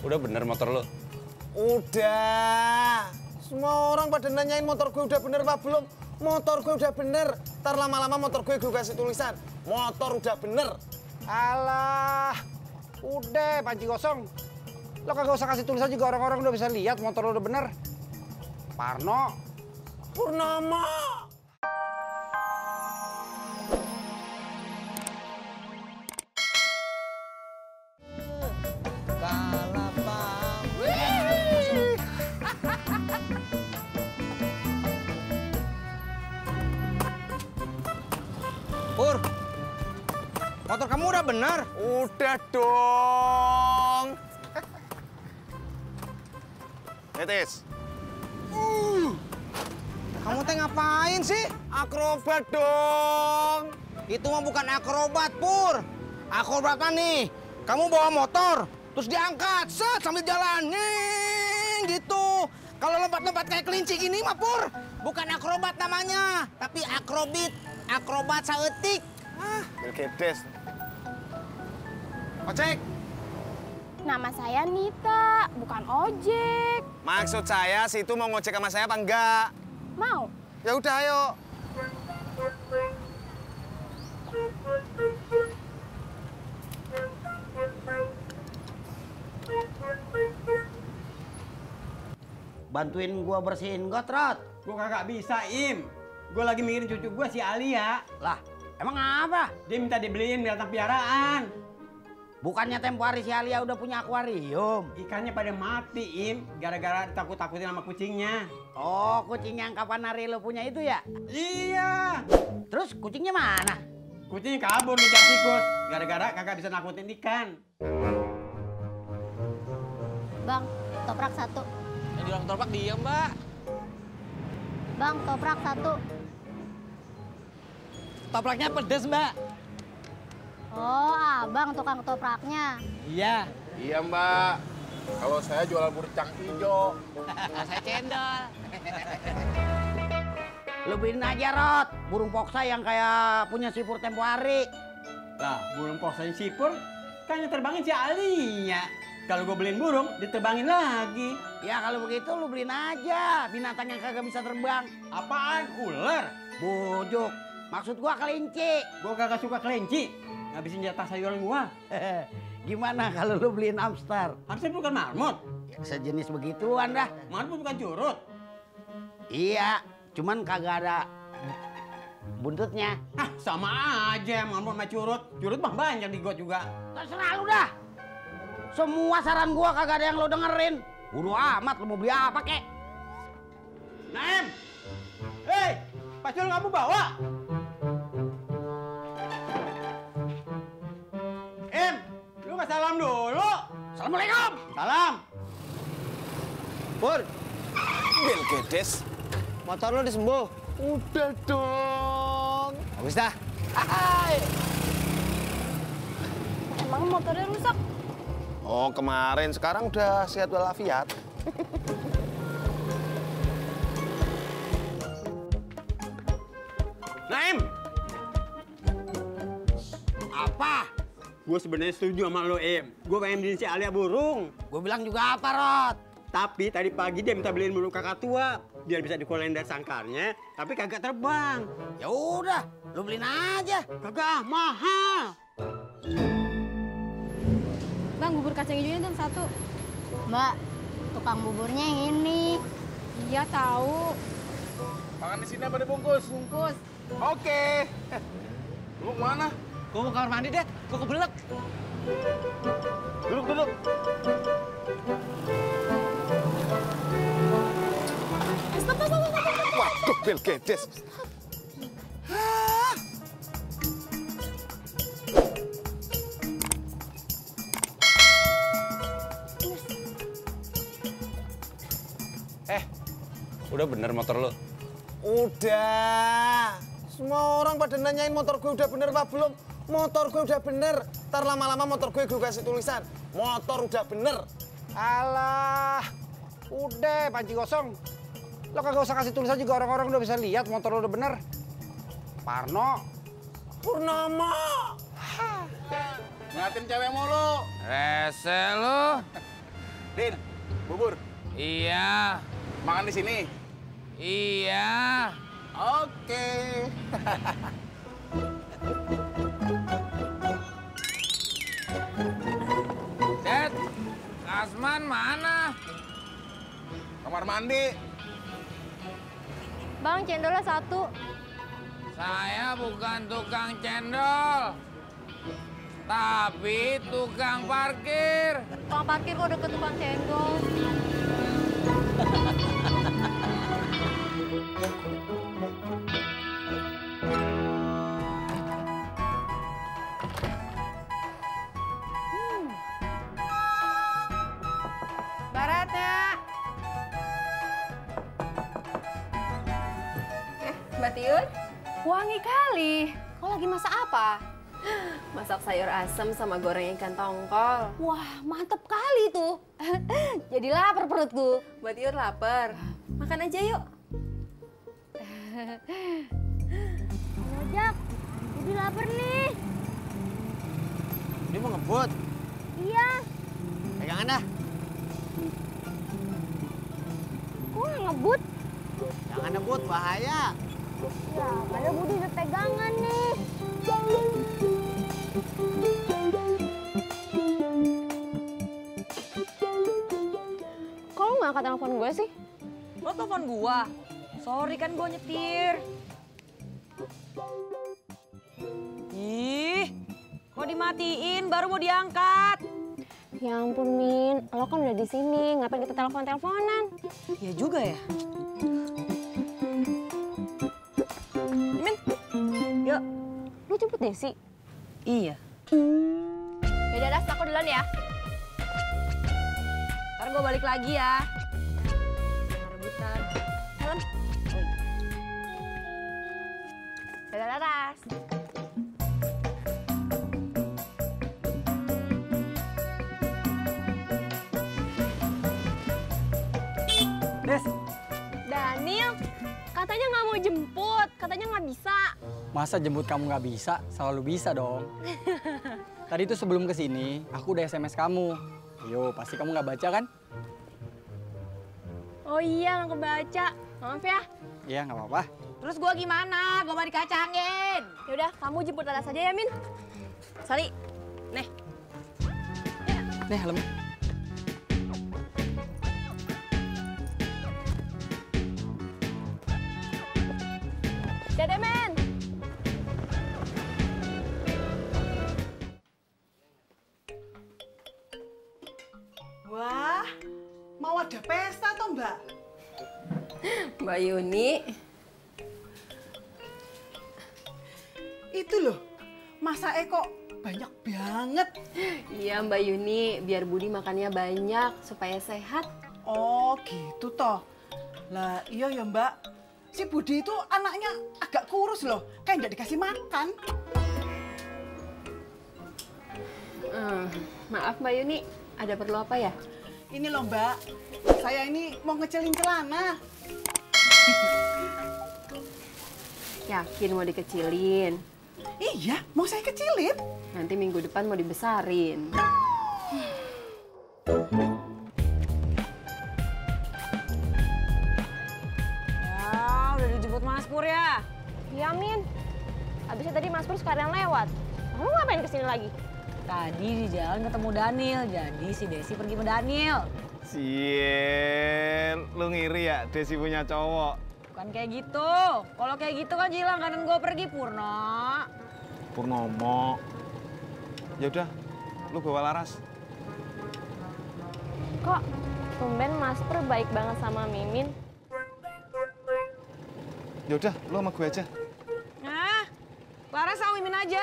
Udah bener motor lo? Udah. Semua orang pada nanyain motor gue udah bener apa belum. Motor gue udah bener. Ntar lama-lama motor gue kasih tulisan motor udah bener. Alah, udah panci kosong. Lo kagak usah kasih tulisan juga, orang-orang udah bisa lihat motor lo udah bener. Parno. Purnama. Pur, motor kamu udah bener? Udah dong. Netis. Kamu teh ngapain sih? Akrobat dong. Itu mah bukan akrobat, Pur. Akrobat apa nih? Kamu bawa motor, terus diangkat, set, sambil jalan, gitu. Kalau lompat-lompat kayak kelinci gini mah, Pur, bukan akrobat namanya, tapi akrobit, akrobat saeutik. Belgedes. Ojek. Nama saya Nita, bukan ojek. Maksud saya situ mau ngojek sama saya apa enggak? Mau? Ya udah ayo. Bantuin gua bersihin got, Rot. Gua kagak bisa, Im. Gua lagi mikirin cucu gua si Alia. Lah, emang apa? Dia minta dibeliin binatang piaraan. Bukannya tempo hari si Alia udah punya akuarium? Ikannya pada mati, Im. Gara-gara ditakut-takutin sama kucingnya. Oh, kucing yang kapan hari lo punya itu ya? Iya. Terus kucingnya mana? Kucingnya kabur ngejar tikus. Gara-gara kagak bisa nakutin ikan. Bang, toprak satu. Yang bilang toprak dia, Mbak. Bang, toprak satu. Topraknya pedes, Mbak. Oh, abang tukang topraknya. Iya. Iya Mbak, kalau saya jualan burcang hijau. Saya cendol. Lo beliin aja, Rot. Burung poksa yang kayak punya sipur tempo hari. Lah, burung poksanya sipur kan yang terbangin si Alia. Kalau gue beliin burung, diterbangin lagi. Ya kalau begitu lo beliin aja binatang yang kagak bisa terbang. Apaan? Ular? Bujuk. Maksud gua kelinci. Gue kagak suka kelinci. Ngabisin jatah sayuran gua. Gimana kalau lo beliin hamster? Hamster bukan marmot. Ya, sejenis begituan dah. Marmot bukan curut. Iya, cuman kagak ada buntutnya. Ah, sama aja marmot sama curut. Curut mah banyak di got juga. Terserah lu dah. Semua saran gua kagak ada yang lo dengerin. Bodo amat, lo mau beli apa kek? Naim! Hei, pacul kamu bawa? Em, lu nggak salam dulu? Assalamualaikum. Salam. Pur, Belgedes. motor lo disembuh. Udah dong. Bagus dah. Emang motornya rusak? Oh, kemarin. Sekarang udah sehat walafiat. Naim! Apa? Gue sebenarnya setuju sama lo, Em. Gue pengen beliin si Alia burung. Gue bilang juga apa, Rot? Tapi tadi pagi dia minta beliin burung kakak tua. Biar bisa dikeluarin dari sangkarnya, tapi kagak terbang. Ya udah, lo beliin aja. Kagak, mahal. Bang, bubur kacang hijaunya tuh satu. Mbak, tukang buburnya yang ini. Iya, tahu. Makan di sini apa dibungkus? Bungkus. Oke. Lu mana? Gue mau kamar mandi, Dad. Gue kebelet. Duduk, duduk. Waduh, Belgedes. Udah bener motor lo? Udah. Semua orang pada nanyain motor gue udah bener apa belum. Motor gue udah bener. Ntar lama-lama motor gue kasih tulisan motor udah bener. Alah, udah panci kosong. Lo kagak usah kasih tulisan juga, orang-orang udah bisa lihat motor lo udah bener. Parno. Purnama. Ngeliatin cewek mulu. Rese lu. Din, bubur. Iya. Makan di sini. Iya. Oke. Dad, Kasman mana? Kamar mandi. Bang, cendolnya 1. Saya bukan tukang cendol. Tapi tukang parkir. Tukang parkir kok deket tukang cendol. Baratnya. Mbak Tiun? Wangi kali. Kau lagi masak apa? Masak sayur asem sama goreng ikan tongkol. Wah, mantep kali tuh. Jadi lapar perutku. Mbak Tiun lapar. Makan aja yuk. Jak, jadi lapar nih. Dia mau ngebut. Iya. Pegangan dah. Kok nggak ngebut? Jangan ngebut, bahaya. Ya, padahal Budi udah pegangan nih. Kok lu nggak angkat telepon gue sih? Lo telepon gua. Sorry kan gua nyetir. Ih, kok dimatiin baru mau diangkat? Ya ampun Min, lo kan udah di sini, ngapain kita telepon-teleponan? Iya juga ya. Min, yuk. Lu jemput Desi? Iya. Yaudah, Das, aku duluan ya. Ntar gue balik lagi ya. Rebutan. Salam. Dadah, Das. Des, Daniel, katanya nggak mau jemput, katanya nggak bisa. masa jemput kamu nggak bisa? Selalu bisa dong. Tadi tuh sebelum kesini, aku udah SMS kamu. Yo, pasti kamu nggak baca kan? Oh iya, nggak kebaca. Maaf ya. Iya, nggak apa-apa. Terus gue gimana? Gue mau dikacangin. Yaudah, kamu jemput Laras aja ya, Min. Sali, nih. Nih, helm. Dadah, Men. Wah, mau ada pesta toh, Mbak? Mbak Yuni. Itu loh, masa kok banyak banget. Iya, Mbak Yuni, biar Budi makannya banyak supaya sehat. Oh, gitu toh. Lah, iya ya, Mbak. Si Budi itu anaknya agak kurus loh, kayak nggak dikasih makan. Maaf Mbak Yuni, ada perlu apa ya? Ini loh, Mbak. Saya ini mau ngecilin celana. Yakin mau dikecilin? Iya, mau saya kecilin. Nanti minggu depan mau dibesarin. Ya, udah dijemput Mas Pur ya? Iya, Min. Abisnya tadi Mas Pur sekalian lewat. Kamu ngapain kesini lagi? Tadi di jalan ketemu Daniel, jadi si Desi pergi sama Daniel. Sien, lu ngiri ya Desi punya cowok? Bukan kayak gitu. Kalau kayak gitu kan Jilang kanan gue pergi, Purno. Purnomo. Ya udah, lu bawa Laras. Kok tumben Mas Pur baik banget sama Mimin? Ya udah, lu sama gue aja. Nah, Laras sama Mimin aja.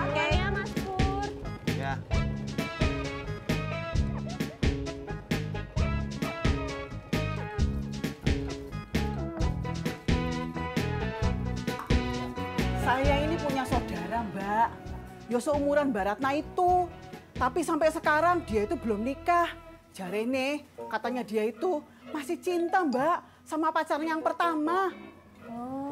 Oke ya, Mas Pur. Ya. Saya ini punya saudara, Mbak. Ya seumuran Mbak Ratna itu. Tapi sampai sekarang dia itu belum nikah. Jarene katanya dia itu masih cinta Mbak sama pacarnya yang pertama. Oh,